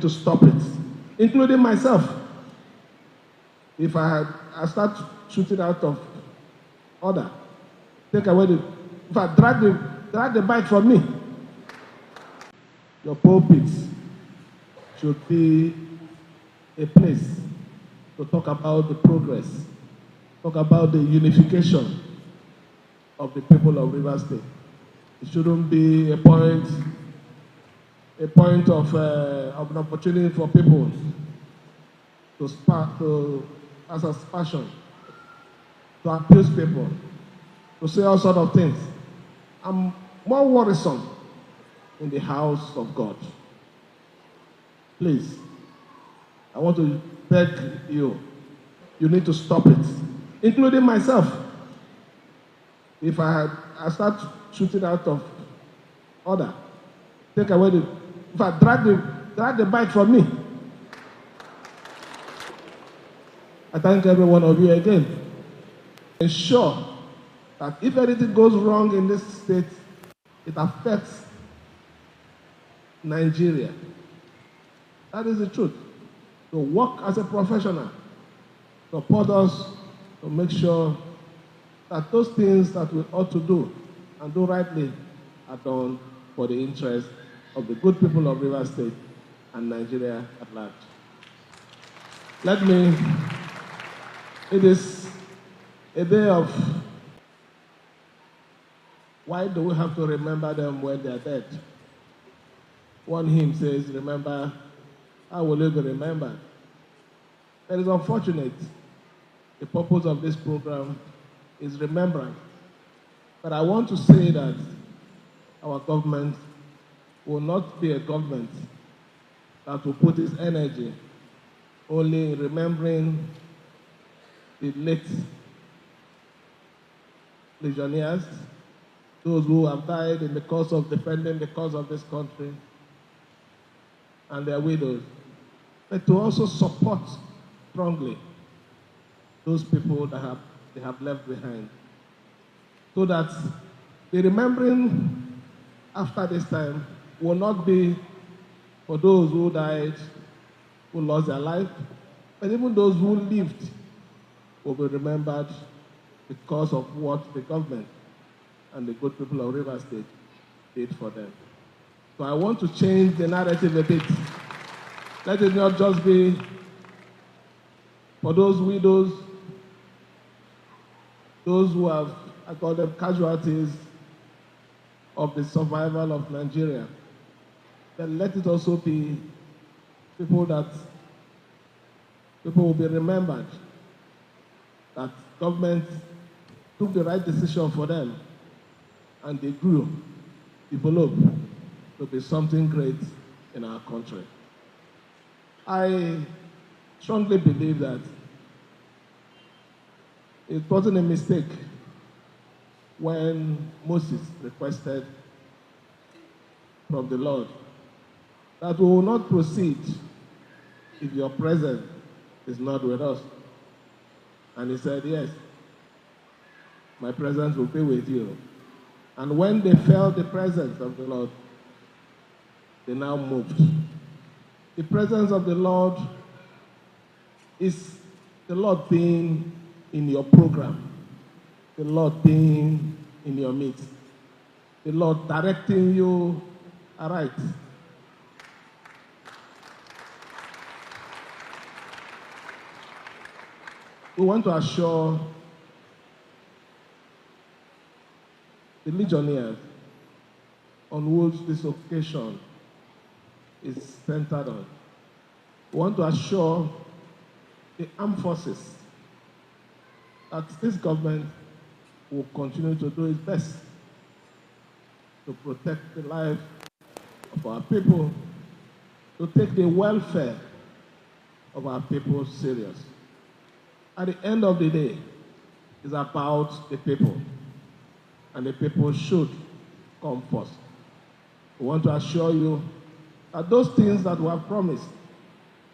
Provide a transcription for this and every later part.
to stop it, including myself. If I start shooting out of order, take away if I drag the bike from me, your pulpit should be a place to talk about the progress, talk about the unification of the people of Rivers State. It shouldn't be a point of an opportunity for people to as a passion, to abuse people, to say all sorts of things. I'm more worrisome in the house of God. Please, I want to beg you, you need to stop it, including myself. If I start shooting out of order, take away if I drag the bike from me. I thank every one of you again. Ensure that if anything goes wrong in this state, it affects Nigeria. That is the truth. To work as a professional, support us to make sure that those things that we ought to do and do rightly are done for the interest of the good people of Rivers State and Nigeria at large. It is a day of, why do we have to remember them when they are dead? One hymn says, remember, how will you be remembered? It is unfortunate. The purpose of this program is remembrance. But I want to say that our government will not be a government that will put its energy only in remembering the late legionnaires, those who have died in the cause of defending the cause of this country, and their widows, but to also support strongly those people that they have left behind, so that the remembering after this time will not be for those who died, who lost their life, but even those who lived will be remembered because of what the government and the good people of Rivers State did for them. So I want to change the narrative a bit. Let it not just be for those widows, those who have, I call them casualties of the survival of Nigeria. Then let it also be people will be remembered that government took the right decision for them and they grew, developed to be something great in our country. I strongly believe that it wasn't a mistake when Moses requested from the Lord that we will not proceed if your presence is not with us. And he said, yes, my presence will be with you. And when they felt the presence of the Lord, they now moved. The presence of the Lord is the Lord being in your program, the Lord being in your midst, the Lord directing you aright. We want to assure the legionnaires on which this occasion is centered on. We want to assure the armed forces that this government will continue to do its best to protect the life of our people, to take the welfare of our people serious. At the end of the day, it's about the people, and the people should come first. We want to assure you that those things that we have promised,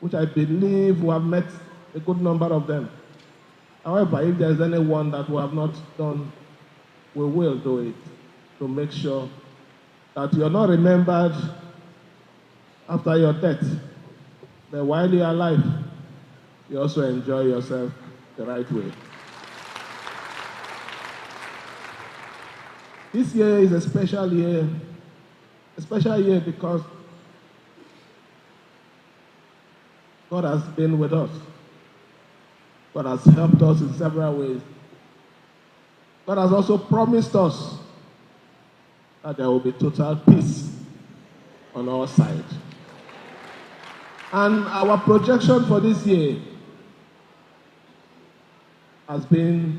which I believe we have met a good number of them. However, if there is anyone that we have not done, we will do it to make sure that you are not remembered after your death, But while you are alive, you also enjoy yourself the right way. This year is a special year because God has been with us. God has helped us in several ways. God has also promised us that there will be total peace on our side. And our projection for this year has been,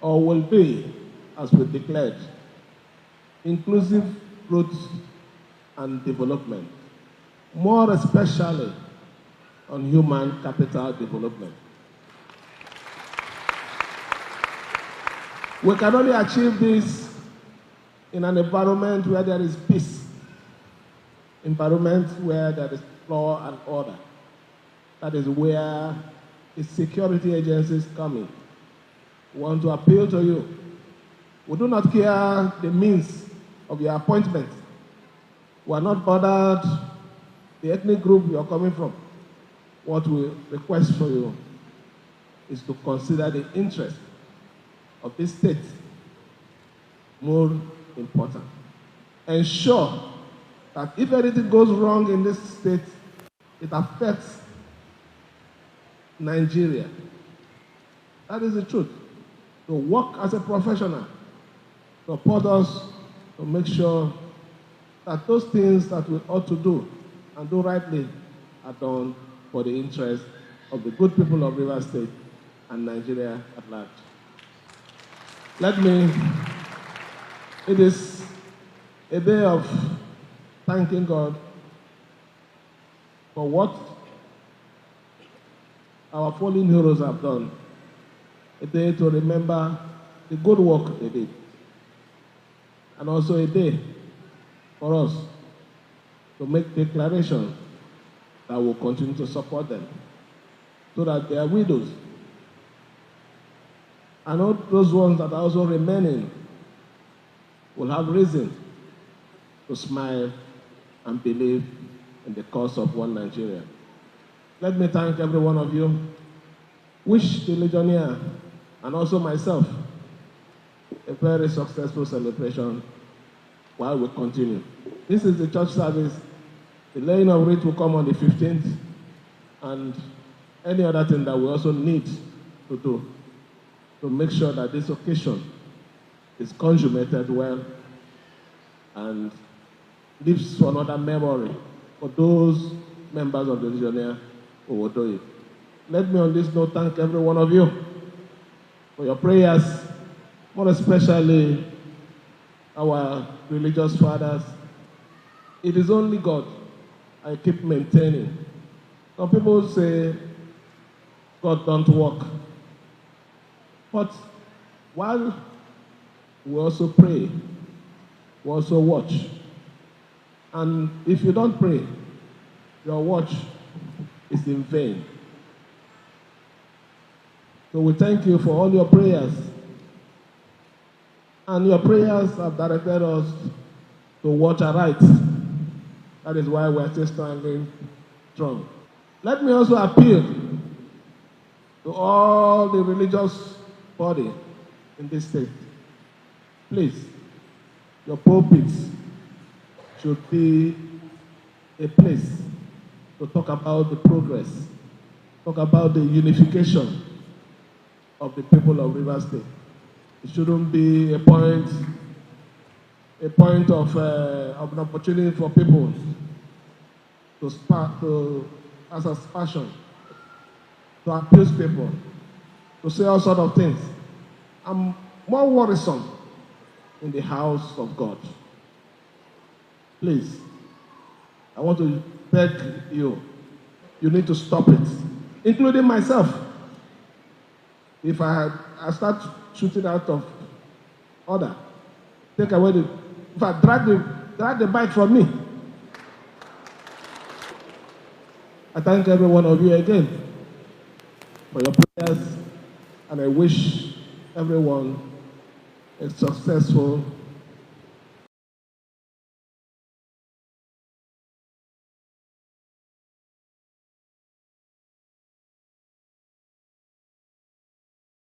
or will be, as we declared, inclusive growth and development, more especially on human capital development. We can only achieve this in an environment where there is peace, environment where there is law and order. That is where the security agencies come in. We want to appeal to you. We do not care the means of your appointment. We are not bothered the ethnic group you are coming from. What we request for you is to consider the interest of this state more important. Ensure that if anything goes wrong in this state, it affects Nigeria. That is the truth. To work as a professional, support us to make sure that those things that we ought to do and do rightly are done for the interest of the good people of Rivers State and Nigeria at large. It is a day of thanking God for what our fallen heroes have done. A day to remember the good work they did. And also a day for us to make declarations that will continue to support them so that their widows and all those ones that are also remaining will have reason to smile and believe in the cause of one Nigeria. Let me thank every one of you, wish the Legionnaire and also myself a very successful celebration while we continue. This is the church service. The laying of wreath will come on the 15th, and any other thing that we also need to do to make sure that this occasion is consummated well and leaves for another memory for those members of the Legionnaire who will do it. Let me on this note thank every one of you for your prayers, more especially our religious fathers. It is only God I keep maintaining. Some people say God don't work. But while we also pray, we also watch. And if you don't pray, your watch is in vain. So we thank you for all your prayers. And your prayers have directed us to watch aright. That is why we are still standing strong. Let me also appeal to all the religious body in this state. Please, your pulpits should be a place to talk about the progress, talk about the unification of the people of Rivers State. It shouldn't be a point of an opportunity for people to as a passion, to abuse people, to say all sorts of things. I'm more worrisome in the house of God. Please, I want to beg you, you need to stop it, including myself. If I start shooting out of order, take away if I drag the bike from me. I thank every one of you again for your prayers, and I wish everyone a successful